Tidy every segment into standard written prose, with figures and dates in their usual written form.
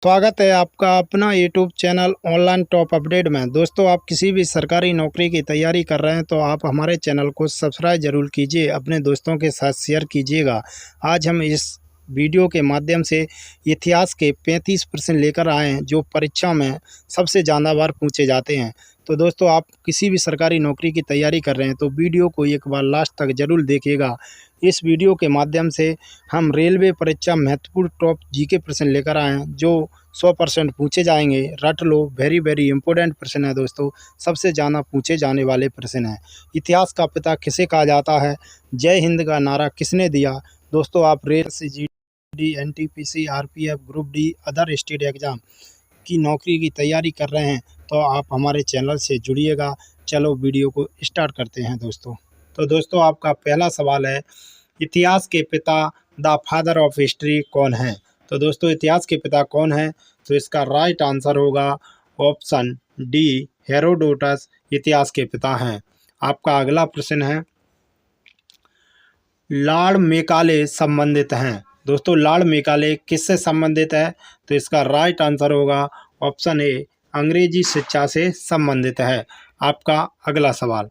स्वागत है आपका अपना YouTube channel online top update में। दोस्तों, आप किसी भी सरकारी नौकरी की तैयारी कर रहे हैं तो आप हमारे चैनल को सब्सक्राइब ज़रूर कीजिए, अपने दोस्तों के साथ शेयर कीजिएगा। आज हम इस वीडियो के माध्यम से इतिहास के 35 प्रश्न लेकर आए हैं जो परीक्षा में सबसे ज़्यादा बार पूछे जाते हैं। तो दोस्तों, आप किसी भी सरकारी नौकरी की तैयारी कर रहे हैं तो वीडियो को एक बार लास्ट तक ज़रूर देखिएगा। इस वीडियो के माध्यम से हम रेलवे परीक्षा महत्वपूर्ण टॉप जीके प्रश्न लेकर आए हैं जो 100% पूछे जाएंगे। रट लो, वेरी वेरी इंपॉर्टेंट प्रश्न है दोस्तों, सबसे ज़्यादा पूछे जाने वाले प्रश्न हैं। इतिहास का पिता किसे कहा जाता है? जय हिंद का नारा किसने दिया? दोस्तों, आप rail CGD NTPC RPF group D other state exam की नौकरी की तैयारी कर रहे हैं तो आप हमारे चैनल से जुड़िएगा। चलो वीडियो को स्टार्ट करते हैं दोस्तों। तो दोस्तों, आपका पहला सवाल है, इतिहास के पिता द फादर ऑफ हिस्ट्री कौन है? तो दोस्तों, इतिहास के पिता कौन है? तो इसका राइट आंसर होगा ऑप्शन डी, हेरोडोटस इतिहास के पिता हैं। आपका अगला प्रश्न है, लॉर्ड मेकाले संबंधित हैं। दोस्तों, लॉर्ड मेकाले किससे संबंधित है? तो इसका राइट आंसर होगा ऑप्शन ए, अंग्रेजी शिक्षा से संबंधित है। आपका अगला सवाल,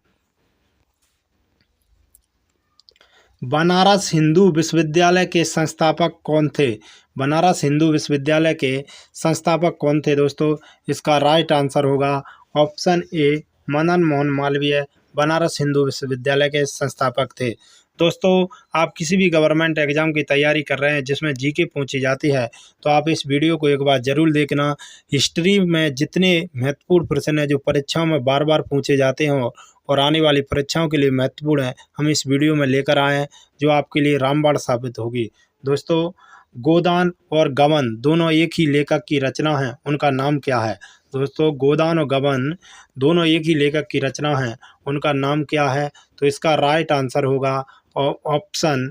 बनारस हिंदू विश्वविद्यालय के संस्थापक कौन थे? बनारस हिंदू विश्वविद्यालय के संस्थापक कौन थे दोस्तों? इसका राइट आंसर होगा ऑप्शन ए, मदन मोहन मालवीय बनारस हिंदू विश्वविद्यालय के संस्थापक थे। दोस्तों, आप किसी भी गवर्नमेंट एग्जाम की तैयारी कर रहे हैं जिसमें जीके पूछी जाती है तो आप इस वीडियो को एक बार ज़रूर देखना। हिस्ट्री में जितने महत्वपूर्ण प्रश्न हैं जो परीक्षाओं में बार बार पूछे जाते हों और आने वाली परीक्षाओं के लिए महत्वपूर्ण है, हम इस वीडियो में लेकर आए हैं जो आपके लिए रामबाण साबित होगी। दोस्तों, गोदान और गबन दोनों एक ही लेखक की रचना है, उनका नाम क्या है? दोस्तों, गोदान और गबन दोनों एक ही लेखक की रचना है, उनका नाम क्या है? तो इसका राइट आंसर होगा ऑप्शन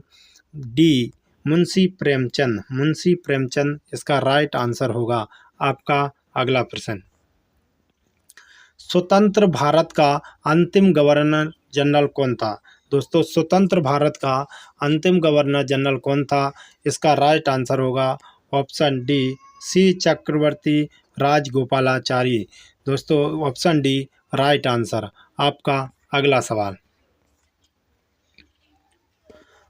डी, मुंशी प्रेमचंद। मुंशी प्रेमचंद इसका राइट आंसर होगा। आपका अगला प्रश्न, स्वतंत्र भारत का अंतिम गवर्नर जनरल कौन था? दोस्तों, स्वतंत्र भारत का अंतिम गवर्नर जनरल कौन था? इसका राइट आंसर होगा ऑप्शन डी, सी चक्रवर्ती राजगोपालाचारी। दोस्तों, ऑप्शन डी राइट आंसर। आपका अगला सवाल,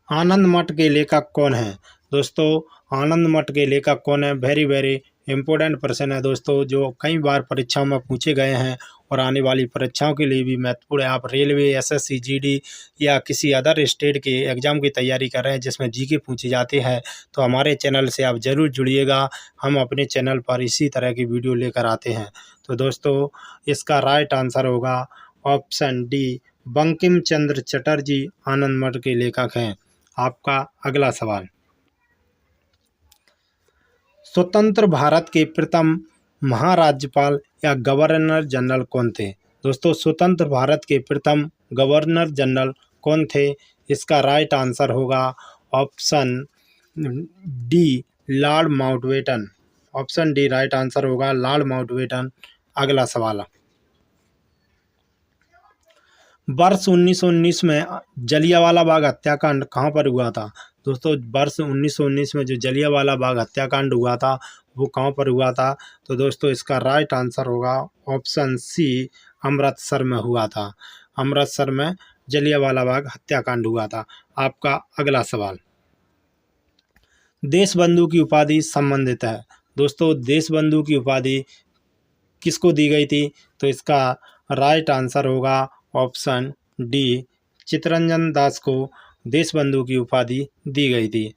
आनंद मठ के लेखक कौन है? दोस्तों, आनंद मठ के लेखक कौन है? वेरी वेरी इंपॉर्टेंट प्रश्न है दोस्तों जो कई बार परीक्षाओं में पूछे गए हैं और आने वाली परीक्षाओं के लिए भी महत्वपूर्ण है। आप रेलवे, SSC GD या किसी अदर स्टेट के एग्ज़ाम की तैयारी कर रहे हैं जिसमें जीके पूछी जाती है तो हमारे चैनल से आप ज़रूर जुड़िएगा। हम अपने चैनल पर इसी तरह की वीडियो लेकर आते हैं। तो दोस्तों, इसका राइट आंसर होगा ऑप्शन डी, बंकिम चंद्र चटर्जी आनंद मठ के लेखक हैं। आपका अगला सवाल, स्वतंत्र भारत के प्रथम महाराज्यपाल या गवर्नर जनरल कौन थे? दोस्तों, स्वतंत्र भारत के प्रथम गवर्नर जनरल कौन थे? इसका राइट आंसर होगा option D, Lord Mountbatten. Option D right answer होगा, लॉर्ड माउंटबेटन। अगला सवाल, वर्ष 1919 में जलियांवाला बाग हत्याकांड कहाँ पर हुआ था? दोस्तों, वर्ष 1919 में जो जलियांवाला बाग हत्याकांड हुआ था वो कहाँ पर हुआ था? तो दोस्तों, इसका राइट आंसर होगा ऑप्शन सी, अमृतसर में हुआ था। अमृतसर में जलियांवाला बाग हत्याकांड हुआ था। आपका अगला सवाल, देशबंधु की उपाधि संबंधित है। दोस्तों, देशबंधु की उपाधि किसको दी गई थी? तो इसका राइट आंसर होगा ऑप्शन डी, चित्तरंजन दास को देशबंधु की उपाधि दी गई थी।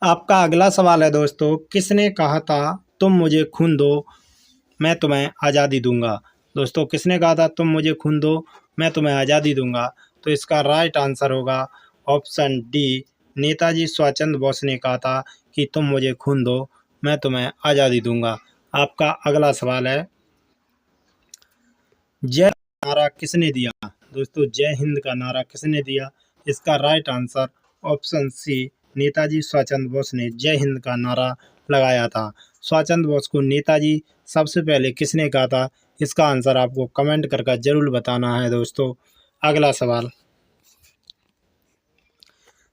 आपका अगला सवाल है दोस्तों, किसने कहा था तुम मुझे खून दो मैं तुम्हें आज़ादी दूंगा? दोस्तों, किसने कहा था तुम मुझे खून दो मैं तुम्हें आज़ादी दूंगा? तो इसका राइट आंसर होगा ऑप्शन डी, नेताजी सुभाष चंद्र बोस ने कहा था कि तुम मुझे खून दो मैं तुम्हें आज़ादी दूंगा। आपका अगला सवाल है, जय नारा किसने दिया? दोस्तों, जय हिंद का नारा किसने दिया? इसका right answer option C, Netaji Subhash Chandra Bose ने जय हिंद का नारा लगाया था। सुभाष चंद्र बोस को नेताजी सबसे पहले किसने कहा था? इसका आंसर आपको कमेंट करके जरूर बताना है दोस्तों। अगला सवाल,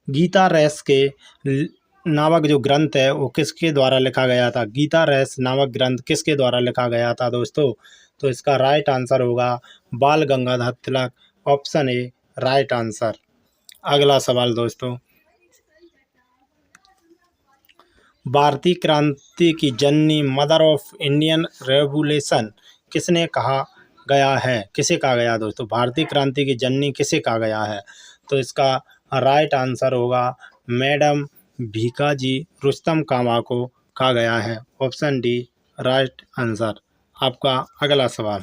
गीता रहस्य के नामक जो ग्रंथ है वो किसके द्वारा लिखा गया था? गीता रहस्य नामक ग्रंथ किसके द्वारा लिखा गया था दोस्तों? तो इसका राइट आंसर होगा Bal Gangadhar Tilak. Option A right answer. अगला सवाल दोस्तों, भारतीय क्रांति की जननी, मदर ऑफ इंडियन रेवोल्यूशन किसने कहा गया है? किसे कहा गया दोस्तों? भारतीय क्रांति की जननी किसे कहा गया है? तो इसका राइट आंसर होगा मैडम भीकाजी रुस्तम कामा को कहा गया है। Option D right answer. आपका अगला सवाल,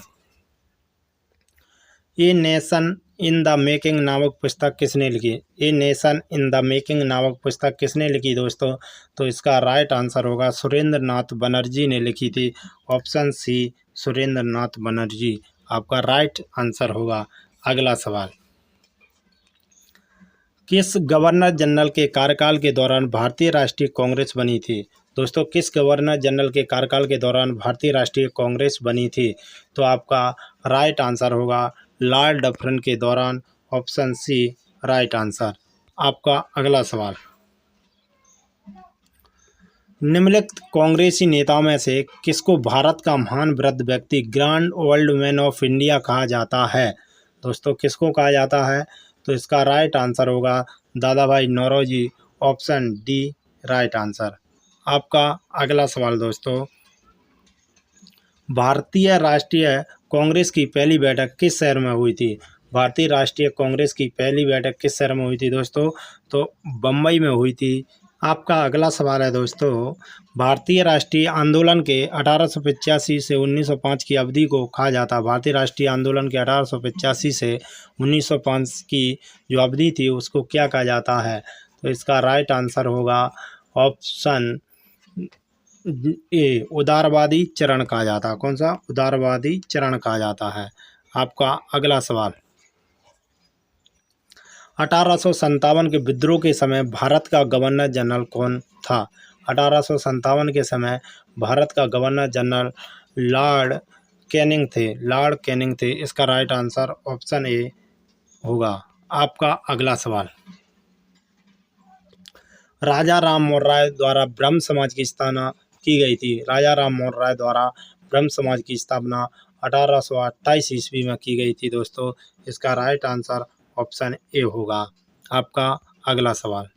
a nation in the making नामक पुस्तक किसने लिखी? A nation in the making नामक पुस्तक किसने लिखी दोस्तों? तो इसका राइट आंसर होगा सुरेंद्र नाथ बनर्जी ने लिखी थी। ऑप्शन सी सुरेंद्र नाथ बनर्जी आपका राइट आंसर होगा। अगला सवाल, किस गवर्नर जनरल के कार्यकाल के दौरान भारतीय राष्ट्रीय कांग्रेस बनी थी? दोस्तों किस गवर्नर जनरल के कार्यकाल के दौरान भारतीय राष्ट्रीय कांग्रेस बनी थी? तो आपका राइट आंसर होगा लॉर्ड डफरिन के दौरान। Option C right answer. आपका अगला सवाल, निम्नलिखित कांग्रेसी नेताओं में से किसको भारत का महान वृद्ध व्यक्ति, grand old man of India कहा जाता है? दोस्तों किसको कहा जाता है? तो इसका राइट आंसर होगा Dadabhai Naoroji. Option D right answer. आपका अगला सवाल दोस्तों, भारतीय राष्ट्रीय कांग्रेस की पहली बैठक किस शहर में हुई थी? भारतीय राष्ट्रीय कांग्रेस की पहली बैठक किस शहर में हुई थी दोस्तों? तो बम्बई में हुई थी। आपका अगला सवाल है दोस्तों, भारतीय राष्ट्रीय आंदोलन के 1885 से 1905 की अवधि को कहा जाता है। भारतीय राष्ट्रीय आंदोलन के 1885 से 1905 की जो अवधि थी उसको क्या कहा जाता है? तो इसका राइट आंसर होगा ऑप्शन ए उदारवादी चरण कहा जाता है। कौन सा? उदारवादी चरण कहा जाता है। आपका अगला सवाल, 1857 के विद्रोह के समय भारत का गवर्नर जनरल कौन था? 1857 के समय भारत का गवर्नर जनरल लॉर्ड कैनिंग थे। लॉर्ड कैनिंग थे। इसका राइट आंसर ऑप्शन ए होगा। आपका अगला सवाल, राजा राम मोहन राय द्वारा ब्रह्म समाज की स्थापना की गई थी। राजा राम मोहन राय द्वारा ब्रह्म समाज की स्थापना 1828 ईस्वी में की गई थी दोस्तों। इसका राइट आंसर ऑप्शन ए होगा। आपका अगला सवाल,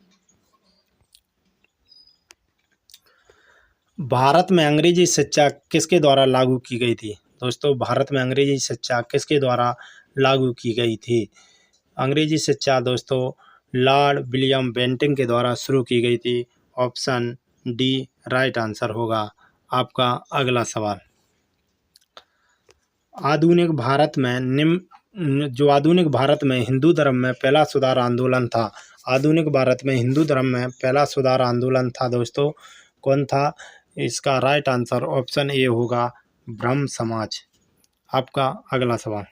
भारत में अंग्रेजी शिक्षा किसके द्वारा लागू की गई थी? दोस्तों भारत में अंग्रेजी शिक्षा किसके द्वारा लागू की गई थी? अंग्रेजी शिक्षा दोस्तों लॉर्ड विलियम बेंटिंग के द्वारा शुरू की गई थी। ऑप्शन डी राइट आंसर होगा। आपका अगला सवाल, आधुनिक भारत में आधुनिक भारत में हिंदू धर्म में पहला सुधार आंदोलन था। आधुनिक भारत में हिंदू धर्म में पहला सुधार आंदोलन था दोस्तों, कौन था? इसका राइट आंसर ऑप्शन ए होगा ब्रह्म समाज। आपका अगला सवाल,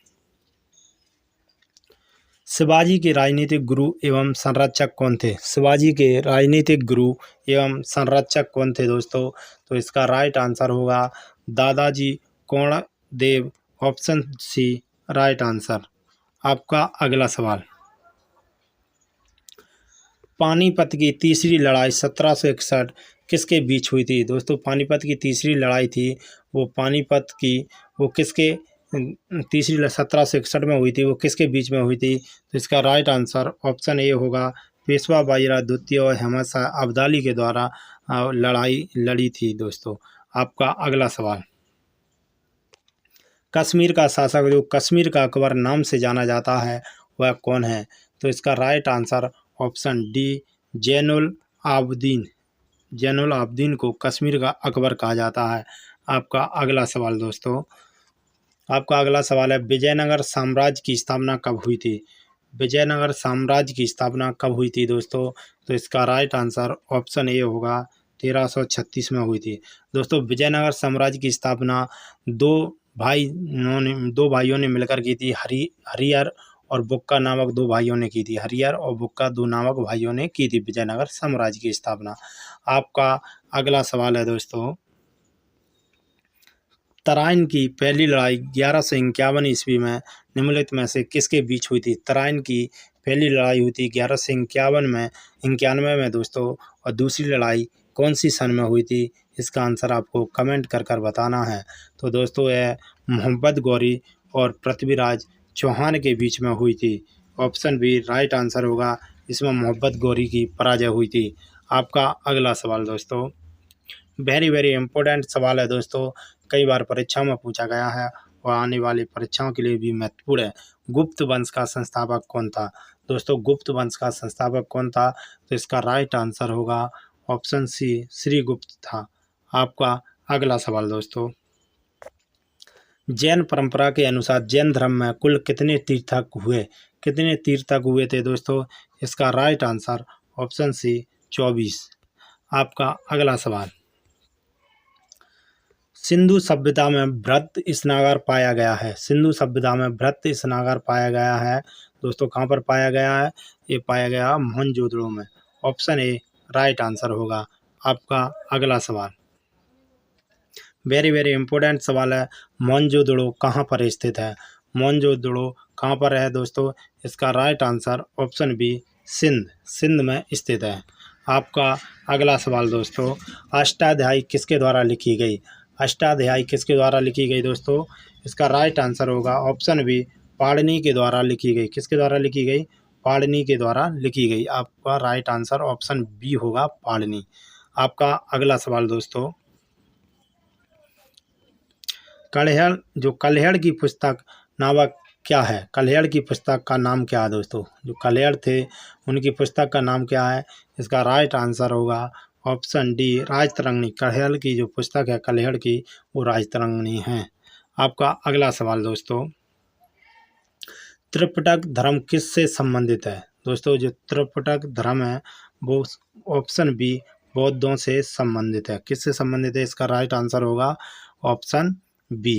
शिवाजी के राजनीतिक गुरु एवं संरक्षक कौन थे? शिवाजी के राजनीतिक गुरु एवं संरक्षक कौन थे दोस्तों? तो इसका राइट आंसर होगा Dadaji Konddev. Option C right answer. आपका अगला सवाल, पानीपत की तीसरी लड़ाई 1761 किसके बीच हुई थी? दोस्तों पानीपत की तीसरी लड़ाई थी वो पानीपत की वो किसके तीसरी 1761 में हुई थी, वो किसके बीच में हुई थी? तो इसका राइट आंसर ऑप्शन ए होगा पेशवा बाजीराव द्वितीय और अहमद शाह अब्दाली के द्वारा लड़ाई लड़ी थी दोस्तों। आपका अगला सवाल, कश्मीर का शासक जो कश्मीर का अकबर नाम से जाना जाता है वह कौन है? तो इसका right answer option D Zainul Abedin. Zainul Abedin को कश्मीर का अकबर कहा जाता है। आपका अगला सवाल दोस्तों, आपका अगला सवाल है विजयनगर साम्राज्य की स्थापना कब हुई थी? विजयनगर साम्राज्य की स्थापना कब हुई थी दोस्तों? तो इसका राइट आंसर ऑप्शन ए होगा 1336 में हुई थी दोस्तों। विजयनगर साम्राज्य की स्थापना दो भाइयों ने मिलकर की थी। हरिहर और बुक्का नामक दो भाइयों ने की थी। हरिहर और बुक्का दो नामक भाइयों ने की थी विजयनगर साम्राज्य की स्थापना। आपका अगला सवाल है दोस्तों, तराइन की पहली लड़ाई 1151 ईस्वी में निम्नलिखित में से किसके बीच हुई थी? तराइन की पहली लड़ाई हुई थी 1191 में दोस्तों, और दूसरी लड़ाई कौन सी सन में हुई थी, इसका आंसर आपको कमेंट कर बताना है। तो दोस्तों यह मोहब्बत गौरी और पृथ्वीराज चौहान के बीच में हुई थी। ऑप्शन बी राइट आंसर होगा, इसमें मोहब्बत गौरी की पराजय हुई थी। आपका अगला सवाल दोस्तों वेरी वेरी इंपॉर्टेंट सवाल है दोस्तों, कई बार परीक्षाओं में पूछा गया है और आने वाली परीक्षाओं के लिए भी महत्वपूर्ण है। गुप्त वंश का संस्थापक कौन था? दोस्तों गुप्त वंश का संस्थापक कौन था? तो इसका राइट आंसर होगा ऑप्शन सी श्रीगुप्त था। आपका अगला सवाल दोस्तों जैन परंपरा के अनुसार जैन धर्म में कुल कितने तीर्थक हुए? कितने तीर्थक हुए थे दोस्तों? इसका राइट आंसर ऑप्शन सी 24। आपका अगला सवाल सिंधु सभ्यता में वृत्त स्नागर पाया गया है। सिंधु सभ्यता में वृत्त स्नागर पाया गया है दोस्तों, कहाँ पर पाया गया है? ये पाया गया मोहनजोदड़ो में। ऑप्शन ए राइट आंसर होगा। आपका अगला सवाल वेरी वेरी इंपॉर्टेंट सवाल है, मोहनजोदड़ो कहाँ पर स्थित है? मोहनजोदड़ो कहाँ पर है दोस्तों? इसका right answer option B Sindh में स्थित है। आपका अगला सवाल दोस्तों अष्टाध्यायी किसके द्वारा लिखी गई? अष्टाध्यायी किसके द्वारा लिखी गई दोस्तों? इसका राइट आंसर होगा ऑप्शन बी पाणिनि के द्वारा लिखी गई। किसके द्वारा लिखी गई? पाणिनि के द्वारा लिखी गई। आपका राइट आंसर ऑप्शन बी होगा पाणिनि। आपका अगला सवाल दोस्तों कल्हड़ की पुस्तक नामक क्या है? कल्हड़ की पुस्तक का नाम क्या है दोस्तों? जो कल्हड़ थे उनकी पुस्तक का नाम क्या है? इसका राइट आंसर होगा ऑप्शन डी राजतरंगिणी। कल्हड़ की जो पुस्तक है कल्हड़ की वो राजतरंगिणी है। आपका अगला सवाल दोस्तों त्रिपिटक धर्म किससे संबंधित है? दोस्तों जो त्रिपिटक धर्म है वो ऑप्शन बी बौद्धों से संबंधित है। किससे संबंधित है? इसका राइट आंसर होगा ऑप्शन बी।